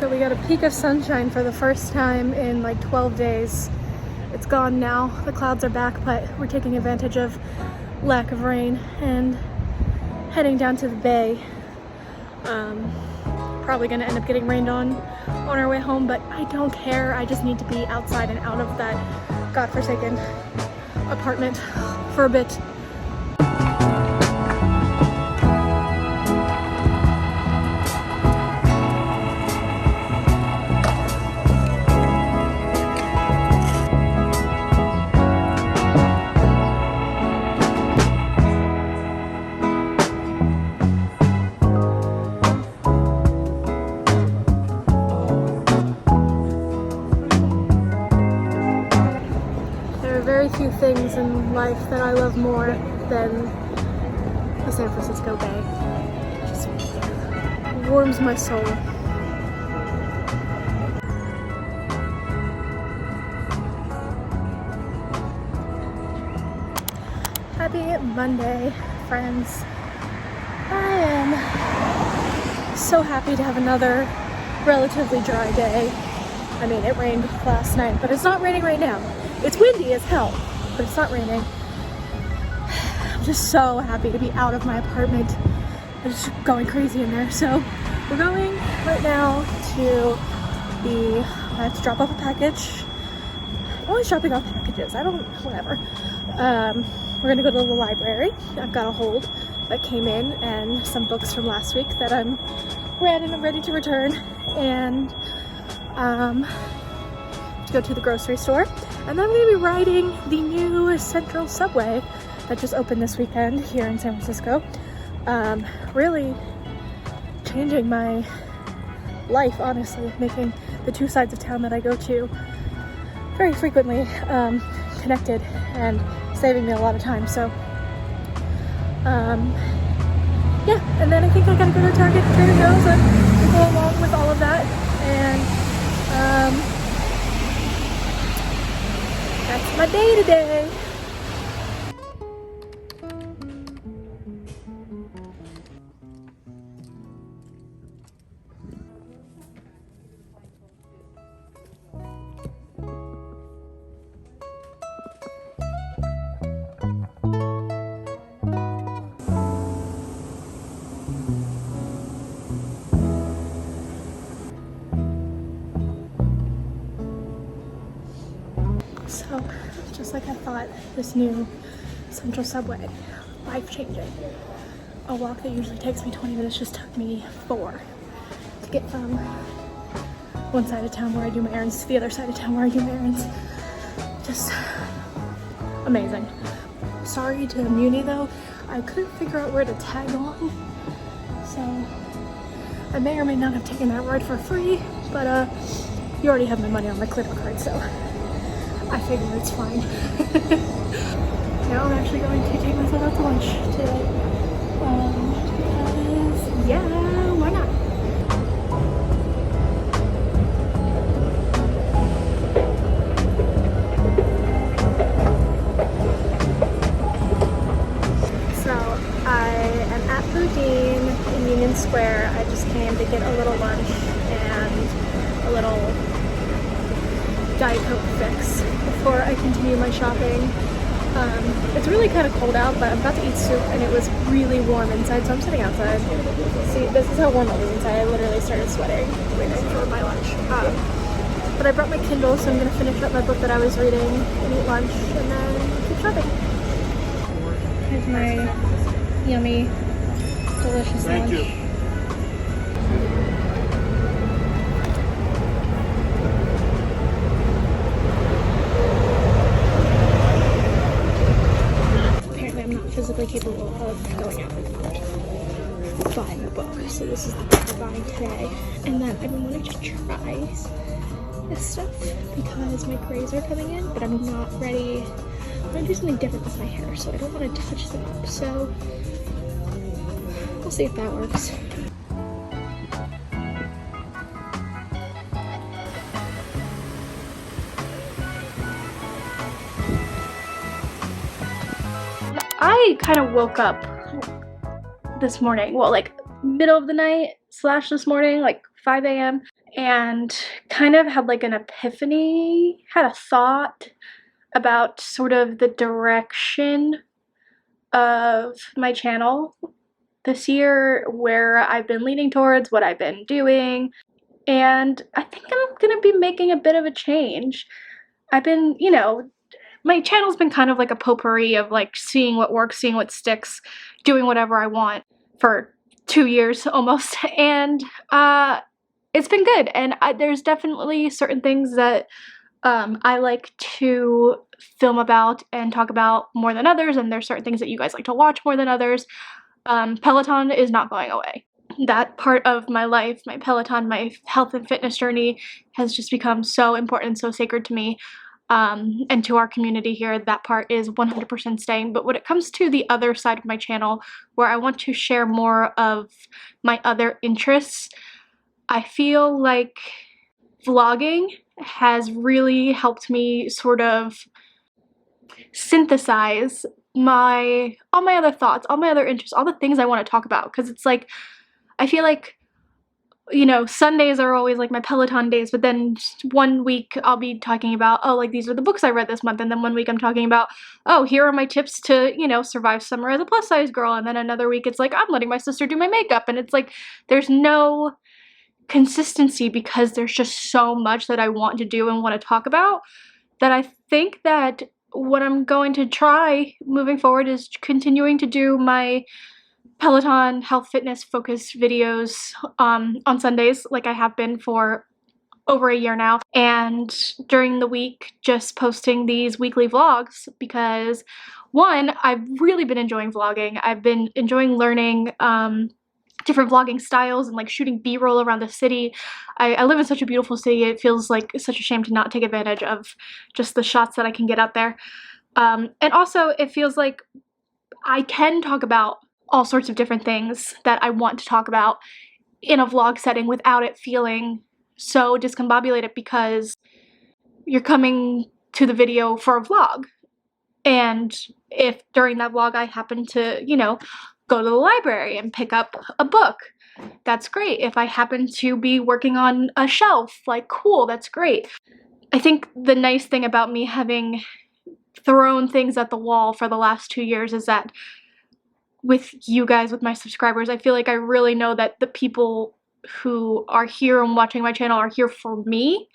So we got a peek of sunshine for the first time in like 12 days. It's gone now. The clouds are back, but we're taking advantage of lack of rain and heading down to the bay. Probably gonna end up getting rained on our way home, but I don't care. I just need to be outside and out of that godforsaken apartment for a bit. Very few things in life that I love more than the San Francisco Bay. It just warms my soul. Happy Monday, friends. I am so happy to have another relatively dry day. I mean, it rained last night, but it's not raining right now. It's windy as hell, but it's not raining. I'm just so happy to be out of my apartment. I'm just going crazy in there. So we're going right now to I have to drop off a package. I'm always dropping off packages. Whatever. We're gonna go to the library. I've got a hold that came in and some books from last week that I'm ready to return. And to go to the grocery store. And then I'm going to be riding the new Central Subway that just opened this weekend here in San Francisco. Really changing my life, honestly, making the two sides of town that I go to very frequently connected and saving me a lot of time. So, yeah, and then I think I gotta go to Target and Trader Joe's and go along with all of that. And, that's my day today. So, just like I thought, this new Central Subway, life-changing. A walk that usually takes me 20 minutes just took me 4 to get from one side of town where I do my errands to the other side of town where I do my errands. Just amazing. Sorry to Muni though, I couldn't figure out where to tag on, so I may or may not have taken that ride for free, but you already have my money on my Clipper card, so I figure it's fine. Now I'm actually going to take myself out to lunch today. Because, yeah, why not? So, I am at Boudin in Union Square. I just came to get a little lunch and a little Diet Coke fix before I continue my shopping. It's really kind of cold out, but I'm about to eat soup and it was really warm inside, so I'm sitting outside. See, this is how warm it was inside. I literally started sweating waiting for my lunch. But I brought my Kindle, so I'm going to finish up my book that I was reading and eat lunch and then keep shopping. Here's my yummy, delicious lunch. Thank you. Physically capable of going out and buying a book, so this is the book I'm buying today. And then I've been wanting to try this stuff because my grays are coming in, but I'm not ready. I'm gonna do something different with my hair, so I don't want to touch them up, so we'll see if that works. I kind of woke up this morning, well, like middle of the night / this morning, like 5 a.m. and kind of had like an epiphany, had a thought about sort of the direction of my channel this year, where I've been leaning towards, what I've been doing, and I think I'm gonna be making a bit of a change. I've been, you know, my channel's been kind of like a potpourri of like seeing what works, seeing what sticks, doing whatever I want for 2 years almost, and it's been good. And there's definitely certain things that I like to film about and talk about more than others, and there's certain things that you guys like to watch more than others. Peloton is not going away. That part of my life, my Peloton, my health and fitness journey has just become so important and so sacred to me. And to our community here, that part is 100% staying. But when it comes to the other side of my channel, where I want to share more of my other interests, I feel like vlogging has really helped me sort of synthesize all my other thoughts, all my other interests, all the things I want to talk about. Because it's like, I feel like, you know, Sundays are always like my Peloton days, but then one week I'll be talking about, oh, like these are the books I read this month, and then one week I'm talking about, oh, here are my tips to, you know, survive summer as a plus size girl, and then another week it's like, I'm letting my sister do my makeup, and it's like, there's no consistency because there's just so much that I want to do and want to talk about, that I think that what I'm going to try moving forward is continuing to do my Peloton health fitness focused videos on Sundays, like I have been for over a year now, and during the week just posting these weekly vlogs, because one, I've really been enjoying vlogging. I've been enjoying learning different vlogging styles and like shooting b-roll around the city. I live in such a beautiful city, it feels like such a shame to not take advantage of just the shots that I can get out there. And also it feels like I can talk about all sorts of different things that I want to talk about in a vlog setting without it feeling so discombobulated, because you're coming to the video for a vlog. And if during that vlog I happen to, you know, go to the library and pick up a book, that's great. If I happen to be working on a shelf, like, cool, that's great. I think the nice thing about me having thrown things at the wall for the last 2 years is that with you guys, with my subscribers, I feel like I really know that the people who are here and watching my channel are here for me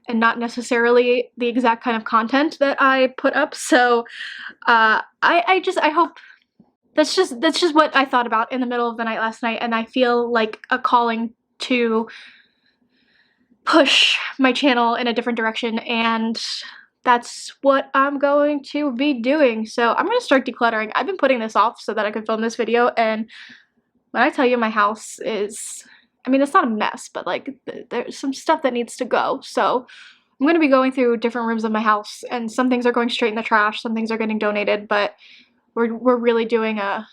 and not necessarily the exact kind of content that I put up. So I hope that's just what I thought about in the middle of the night last night, and I feel like a calling to push my channel in a different direction, and that's what I'm going to be doing. So I'm going to start decluttering. I've been putting this off so that I could film this video, and when I tell you my house is, I mean, it's not a mess, but like there's some stuff that needs to go. So I'm going to be going through different rooms of my house, and some things are going straight in the trash, some things are getting donated, but we're really doing a,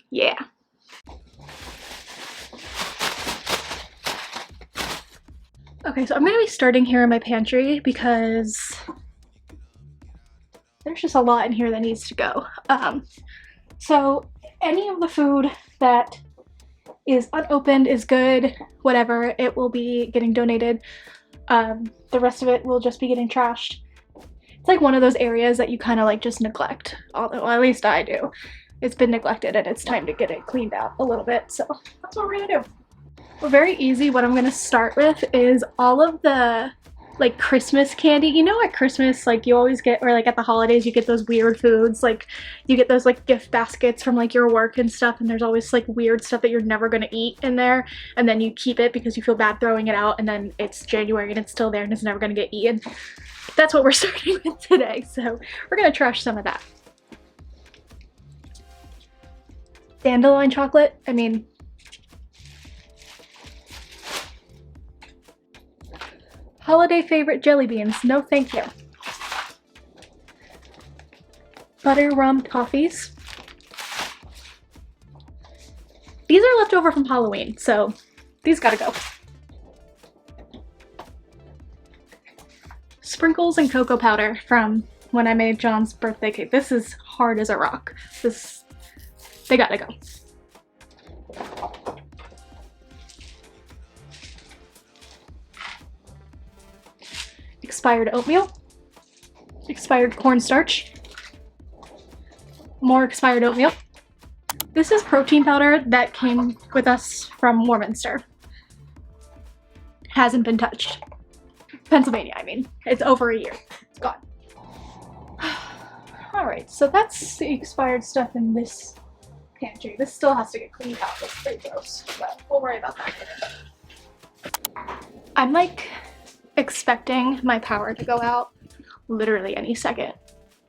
yeah. Okay, so I'm going to be starting here in my pantry because there's just a lot in here that needs to go. So any of the food that is unopened is good, whatever, it will be getting donated. The rest of it will just be getting trashed. It's like one of those areas that you kind of like just neglect, although at least I do. It's been neglected and it's time to get it cleaned out a little bit, so that's what we're gonna do. Well, very easy. What I'm gonna start with is all of the like Christmas candy. You know, at Christmas, like you always get, or like at the holidays, you get those weird foods. Like you get those like gift baskets from like your work and stuff, and there's always like weird stuff that you're never gonna eat in there, and then you keep it because you feel bad throwing it out, and then it's January and it's still there and it's never gonna get eaten. That's what we're starting with today, so we're gonna trash some of that. Dandelion chocolate, I mean, holiday favorite jelly beans, no thank you. Butter rum toffees. These are left over from Halloween, so these gotta go. Sprinkles and cocoa powder from when I made John's birthday cake. This is hard as a rock. They gotta go. expired oatmeal, expired cornstarch, more expired oatmeal. This is protein powder that came with us from Warminster. Hasn't been touched. Pennsylvania, I mean. It's over a year. It's gone. Alright, so that's the expired stuff in this pantry. This still has to get cleaned out. That's pretty gross, but we'll worry about that later. I'm like expecting my power to go out literally any second.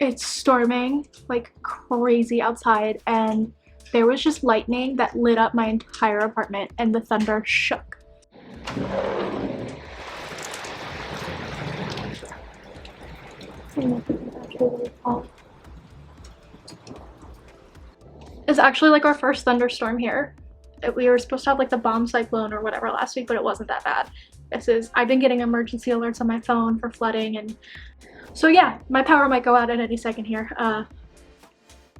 It's storming like crazy outside, and there was just lightning that lit up my entire apartment, and the thunder shook. It's actually like our first thunderstorm here. We were supposed to have like the bomb cyclone or whatever last week, but it wasn't that bad. I've been getting emergency alerts on my phone for flooding, and so yeah, my power might go out at any second here.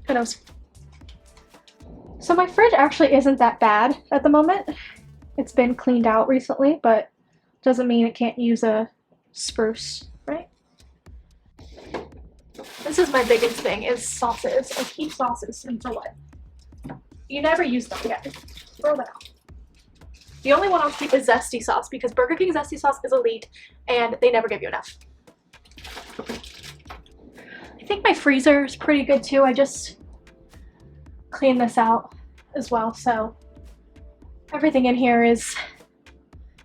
Who knows? So my fridge actually isn't that bad at the moment. It's been cleaned out recently, but doesn't mean it can't use a spruce, right? This is my biggest thing, is sauces. I keep sauces, and for what? You never use them again. Throw them out. The only one I'll keep is zesty sauce, because Burger King zesty sauce is elite, and they never give you enough. I think my freezer is pretty good too. I just cleaned this out as well, so everything in here is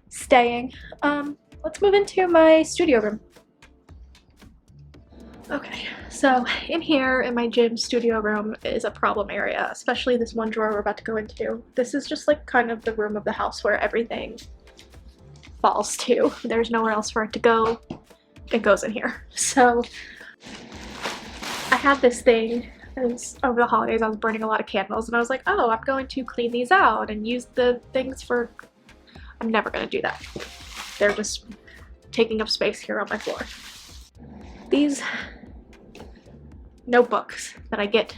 staying. Let's move into my studio room. Okay, so in here in my gym studio room is a problem area, especially this one drawer we're about to go into. This is just like kind of the room of the house where everything falls to. There's nowhere else for it to go. It goes in here. So I had this thing, over the holidays I was burning a lot of candles, and I was like, oh, I'm going to clean these out and use the things for... I'm never going to do that. They're just taking up space here on my floor. These notebooks that I get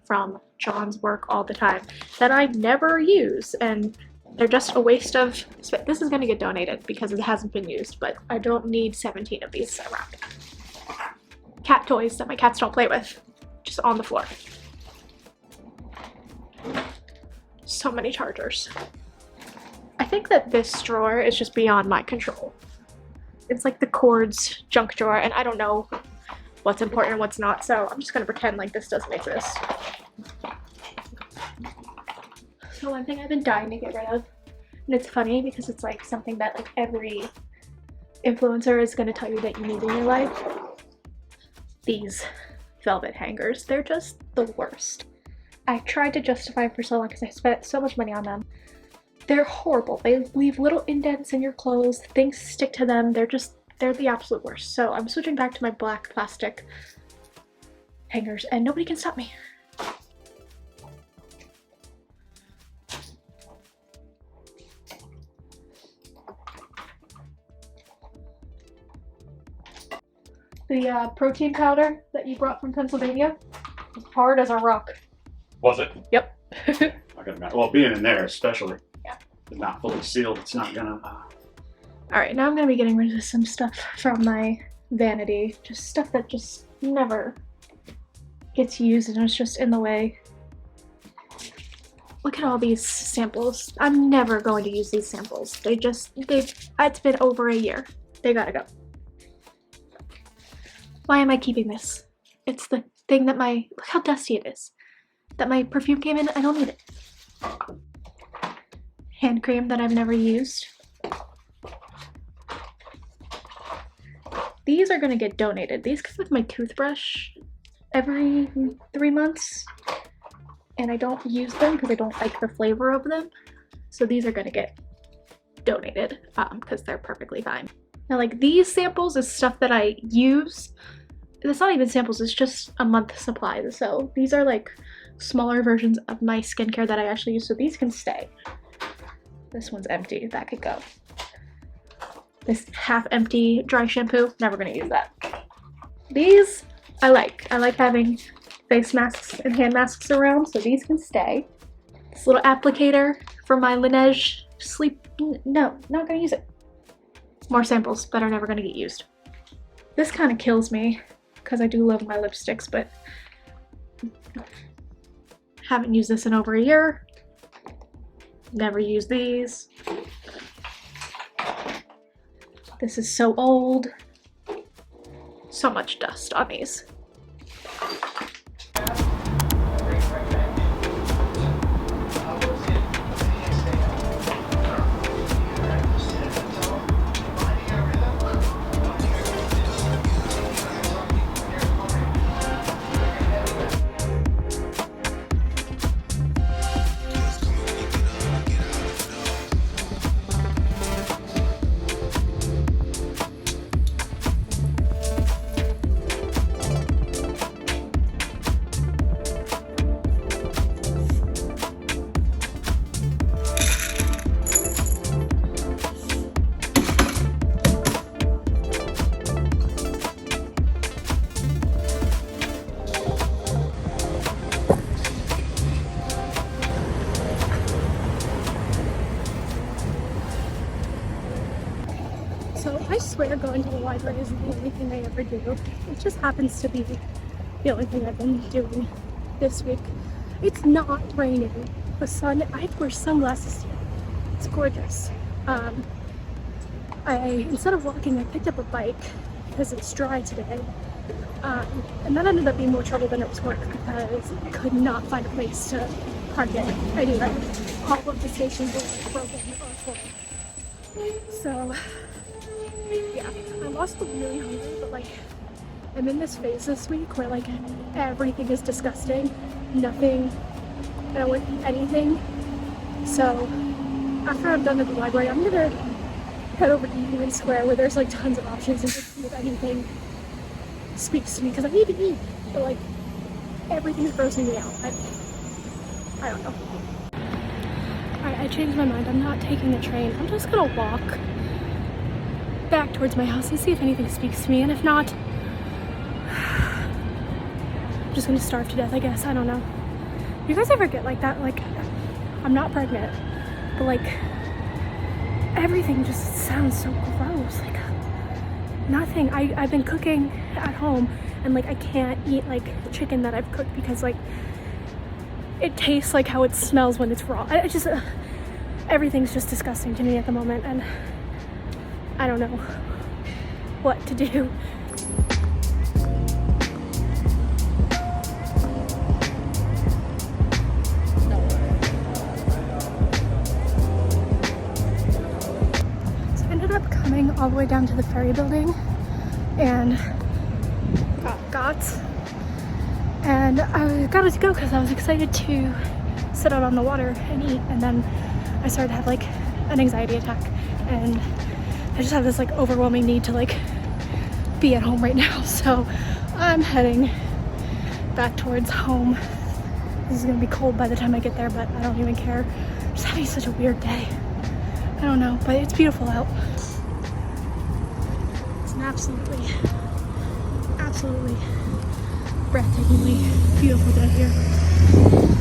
from John's work all the time that I never use, and they're just a waste of space. This is going to get donated because it hasn't been used, but I don't need 17 of these around. Cat toys that my cats don't play with, just on the floor. So many chargers. I think that this drawer is just beyond my control. It's like the cords junk drawer, and I don't know what's important and what's not, so I'm just gonna pretend like this doesn't exist. So one thing I've been dying to get rid of, and it's funny because it's like something that like every influencer is gonna tell you that you need in your life. These velvet hangers, they're just the worst. I tried to justify them for so long because I spent so much money on them. They're horrible. They leave little indents in your clothes, things stick to them, they're the absolute worst. So I'm switching back to my black plastic hangers, and nobody can stop me. The protein powder that you brought from Pennsylvania was hard as a rock. Was it? Yep. Well, being in there especially. Yeah. It's not fully sealed, it's not gonna... Alright, now I'm gonna be getting rid of some stuff from my vanity. Just stuff that just never gets used and it's just in the way. Look at all these samples. I'm never going to use these samples. It's been over a year. They gotta go. Why am I keeping this? It's the thing that look how dusty it is. That my perfume came in, I don't need it. Hand cream that I've never used. These are gonna get donated. These come with my toothbrush every 3 months. And I don't use them because I don't like the flavor of them. So these are gonna get donated because they're perfectly fine. Now like these samples is stuff that I use. It's not even samples, it's just a month supply. So these are like smaller versions of my skincare that I actually use, so these can stay. This one's empty, that could go. This half empty dry shampoo, never gonna use that. These I like having face masks and hand masks around, so these can stay. This little applicator for my Laneige sleep, no, not gonna use it. More samples that are never gonna get used. This kind of kills me because I do love my lipsticks, but haven't used this in over a year. Never used these. This is so old. So much dust on these. So I swear going to the library isn't the only thing I ever do. It just happens to be the only thing I've been doing this week. It's not raining. The sun, I have to wear sunglasses here. It's gorgeous. Instead of walking, I picked up a bike because it's dry today. And that ended up being more trouble than it was worth because I could not find a place to park it anyway. All of the stations were broken or full. So yeah, I'm also really hungry, but like I'm in this phase this week where like everything is disgusting. Nothing, I don't want to eat anything. So after I'm done at the library, I'm gonna head over to Union Square where there's like tons of options and just see if anything speaks to me because I need to eat, but like everything is grossing me out. I don't know. Alright, I changed my mind. I'm not taking the train. I'm just gonna walk back towards my house and see if anything speaks to me, and if not, I'm just gonna starve to death, I guess. I don't know. You guys ever get like that? Like, I'm not pregnant, but like everything just sounds so gross. Like nothing. I've been cooking at home and like I can't eat like chicken that I've cooked because like it tastes like how it smells when it's raw. I just everything's just disgusting to me at the moment, and I don't know what to do. So I ended up coming all the way down to the ferry building and got and I got to go because I was excited to sit out on the water and eat, and then I started to have like an anxiety attack, and I just have this like overwhelming need to like be at home right now. So I'm heading back towards home. This is gonna be cold by the time I get there, but I don't even care. I'm just having such a weird day. I don't know, but it's beautiful out. It's an absolutely breathtakingly beautiful day here.